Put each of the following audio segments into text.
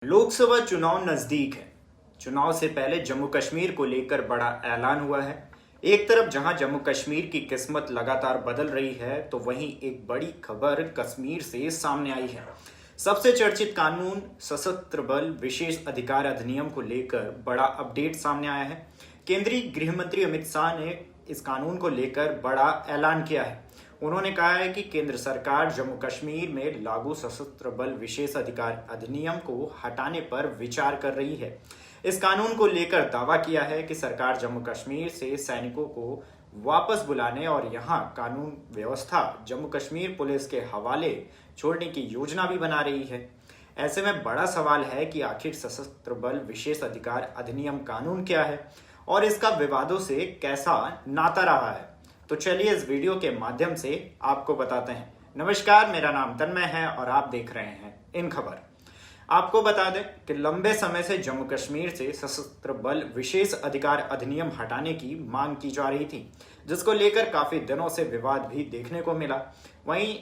लोकसभा चुनाव नजदीक है। चुनाव से पहले जम्मू कश्मीर को लेकर बड़ा ऐलान हुआ है। एक तरफ जहां जम्मू कश्मीर की किस्मत लगातार बदल रही है, तो वहीं एक बड़ी खबर कश्मीर से सामने आई है। सबसे चर्चित कानून सशस्त्र बल विशेष अधिकार अधिनियम को लेकर बड़ा अपडेट सामने आया है। केंद्रीय गृह मंत्री अमित शाह ने इस कानून को लेकर बड़ा ऐलान किया है। उन्होंने कहा है कि केंद्र सरकार जम्मू कश्मीर में लागू सशस्त्र बल विशेष अधिकार अधिनियम को हटाने पर विचार कर रही है। इस कानून को लेकर दावा किया है कि सरकार जम्मू कश्मीर से सैनिकों को वापस बुलाने और यहां कानून व्यवस्था जम्मू कश्मीर पुलिस के हवाले छोड़ने की योजना भी बना रही है। ऐसे में बड़ा सवाल है कि आखिर सशस्त्र बल विशेष अधिकार अधिनियम कानून क्या है और इसका विवादों से कैसा नाता रहा है। तो चलिए इस वीडियो के माध्यम से आपको बताते हैं। नमस्कार, मेरा नाम तन्मय है और आप देख रहे हैं इन खबर। आपको बता दें कि लंबे समय से जम्मू कश्मीर से सशस्त्र बल विशेष अधिकार अधिनियम हटाने की मांग की जा रही थी, जिसको लेकर काफी दिनों से विवाद भी देखने को मिला। वहीं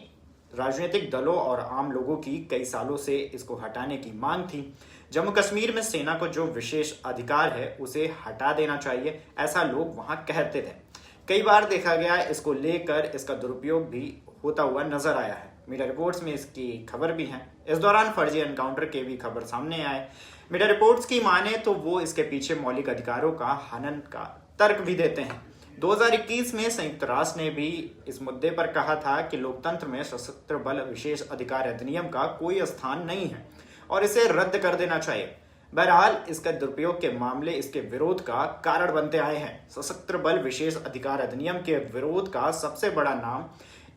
राजनीतिक दलों और आम लोगों की कई सालों से इसको हटाने की मांग थी। जम्मू कश्मीर में सेना को जो विशेष अधिकार है उसे हटा देना चाहिए, ऐसा लोग वहां कहते थे। कई बार देखा गया इसको लेकर इसका दुरुपयोग भी होता हुआ नजर आया है। मीडिया रिपोर्ट्स में इसकी खबर भी है। इस दौरान फर्जी एनकाउंटर के भी खबर सामने आए। मीडिया रिपोर्ट्स की माने तो वो इसके पीछे मौलिक अधिकारों का हनन का तर्क भी देते हैं। 2021 में संयुक्त राष्ट्र ने भी इस मुद्दे पर कहा था कि लोकतंत्र में सशस्त्र बल विशेष अधिकार अधिनियम का कोई स्थान नहीं है और इसे रद्द कर देना चाहिए। बहरहाल इसका दुरुपयोग के मामले इसके विरोध का कारण बनते आए हैं। सशस्त्र बल विशेष अधिकार अधिनियम के विरोध का सबसे बड़ा नाम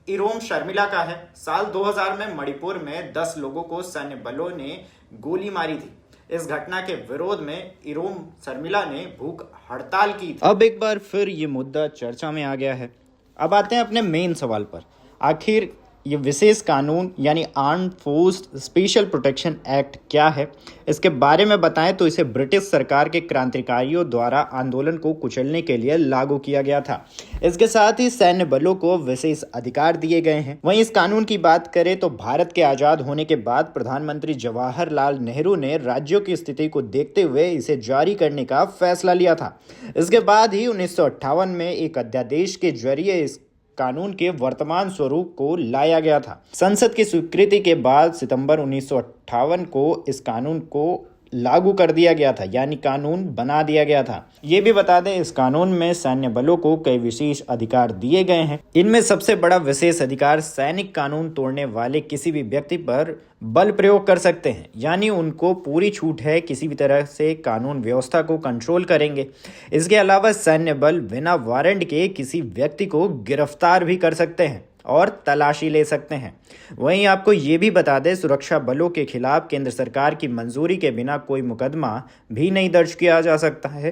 इरोम शर्मिला का है। साल 2000 में मणिपुर में 10 लोगों को सैन्य बलों ने गोली मारी थी। इस घटना के विरोध में इरोम शर्मिला ने भूख हड़ताल की थी। अब एक बार फिर ये मुद्दा चर्चा में आ गया है। अब आते हैं अपने मेन सवाल पर। आखिर ये विशेष कानून यानी armed force special protection act क्या है, इसके बारे में बताएं तो इसे ब्रिटिश सरकार के क्रांतिकारियों द्वारा आंदोलन को कुचलने के लिए लागू किया गया था। इसके साथ ही सैन्य बलों को विशेष अधिकार दिए गए हैं। वहीं इस कानून की बात करें तो भारत के आजाद होने के बाद प्रधानमंत्री जवाहरलाल नेहरू ने राज्यों की स्थिति को देखते हुए इसे जारी करने का फैसला लिया था। इसके बाद ही 1958 में एक अध्यादेश के जरिए इस कानून के वर्तमान स्वरूप को लाया गया था। संसद की स्वीकृति के बाद सितंबर 1958 को इस कानून को लागू कर दिया गया था, यानी कानून बना दिया गया था। ये भी बता दें इस कानून में सैन्य बलों को कई विशेष अधिकार दिए गए हैं। इनमें सबसे बड़ा विशेष अधिकार सैनिक कानून तोड़ने वाले किसी भी व्यक्ति पर बल प्रयोग कर सकते हैं, यानी उनको पूरी छूट है, किसी भी तरह से कानून व्यवस्था को कंट्रोल करेंगे। इसके अलावा सैन्य बल बिना वारंट के किसी व्यक्ति को गिरफ्तार भी कर सकते हैं और तलाशी ले सकते हैं। वहीं आपको ये भी बता दें सुरक्षा बलों के खिलाफ केंद्र सरकार की मंजूरी के बिना कोई मुकदमा भी नहीं दर्ज किया जा सकता है।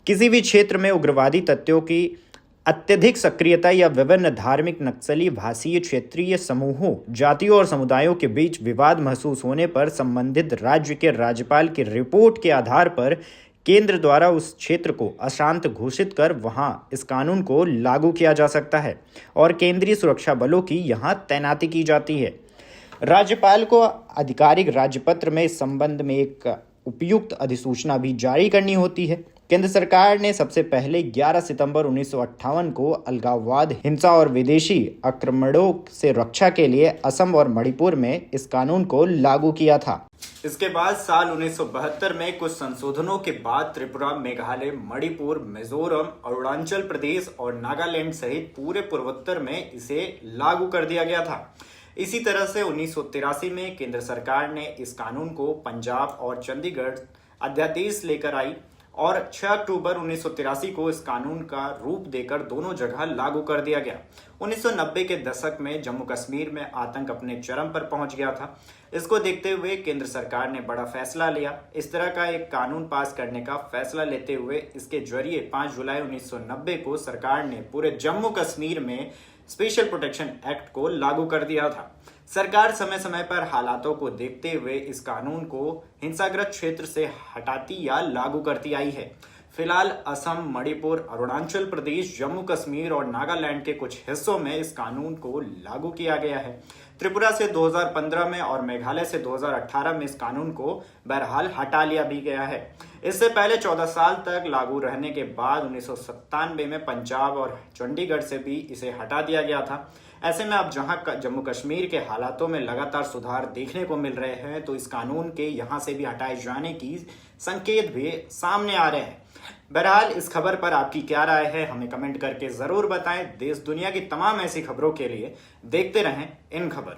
किसी भी क्षेत्र में उग्रवादी तत्वों की अत्यधिक सक्रियता या विभिन्न धार्मिक, नक्सली, भाषीय, क्षेत्रीय समूहों, जातियों और समुदायों के बीच विवाद महसूस होने पर संबंधित राज्य के राज्यपाल की रिपोर्ट के आधार पर केंद्र द्वारा उस क्षेत्र को अशांत घोषित कर वहां इस कानून को लागू किया जा सकता है और केंद्रीय सुरक्षा बलों की यहां तैनाती की जाती है। राज्यपाल को आधिकारिक राज्यपत्र में इस संबंध में एक उपयुक्त अधिसूचना भी जारी करनी होती है। केंद्र सरकार ने सबसे पहले 11 सितंबर 1958 को अलगाववाद, हिंसा और विदेशी आक्रमणों से रक्षा के लिए असम और मणिपुर में इस कानून को लागू किया था। इसके बाद साल 1972 में कुछ संशोधनों के बाद त्रिपुरा, मेघालय, मणिपुर, मिजोरम, अरुणाचल प्रदेश और नागालैंड सहित पूरे पूर्वोत्तर में इसे लागू कर दिया गया था। इसी तरह से 1983 में केंद्र सरकार ने इस कानून को पंजाब और चंडीगढ़ अध्यादेश लेकर आई और 6 अक्टूबर 1983 को इस कानून का रूप देकर दोनों जगह लागू कर दिया गया। 1990 के दशक में जम्मू कश्मीर में आतंक अपने चरम पर पहुंच गया था। इसको देखते हुए केंद्र सरकार ने बड़ा फैसला लिया। इस तरह का एक कानून पास करने का फैसला लेते हुए इसके जरिए 5 जुलाई 1990 को सरकार ने पूरे जम्मू कश्मीर में स्पेशल प्रोटेक्शन एक्ट को लागू कर दिया था। सरकार समय समय पर हालातों को देखते हुए इस कानून को हिंसाग्रस्त क्षेत्र से हटाती या लागू करती आई है। फिलहाल असम, मणिपुर, अरुणाचल प्रदेश, जम्मू कश्मीर और नागालैंड के कुछ हिस्सों में इस कानून को लागू किया गया है। त्रिपुरा से 2015 में और मेघालय से 2018 में इस कानून को बहरहाल हटा लिया भी गया है। इससे पहले 14 साल तक लागू रहने के बाद 1997 में पंजाब और चंडीगढ़ से भी इसे हटा दिया गया था। ऐसे में अब जहां जम्मू कश्मीर के हालातों में लगातार सुधार देखने को मिल रहे हैं, तो इस कानून के यहां से भी हटाए जाने की संकेत भी सामने आ रहे हैं। बहरहाल इस खबर पर आपकी क्या राय है, हमें कमेंट करके जरूर बताएं। देश दुनिया की तमाम ऐसी खबरों के लिए देखते रहें इन खबर।